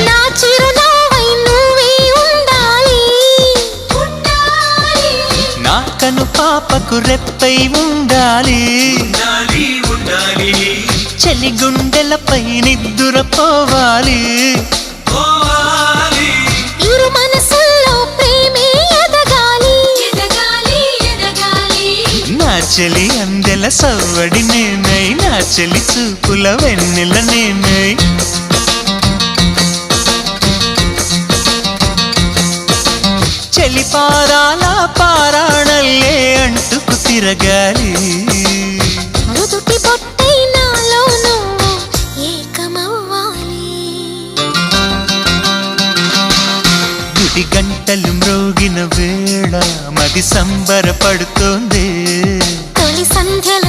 నా చిరునవ్వై నువ్వే ఉండాలి, నా కను పాపకు రెప్పై ఉండాలి, చలి గుండెలపై నిద్దురపోవాలి. ఇరు మనసుల్లో ప్రేమే ఎదగాలి, నా చెలి అందెల సవ్వడి నేనై, నా చెలి చూపుల వెన్నెల నేనై. చెలి పారాల పారాణల్లే అంటుకు తిరగాలి. నుదుటి బొట్టై నాలో నువ్వు ఏకమవ్వాలి. గుడి గంటలు మ్రోగిన వేళ మది సంబరపడుతోంది, తొలి సంధ్యల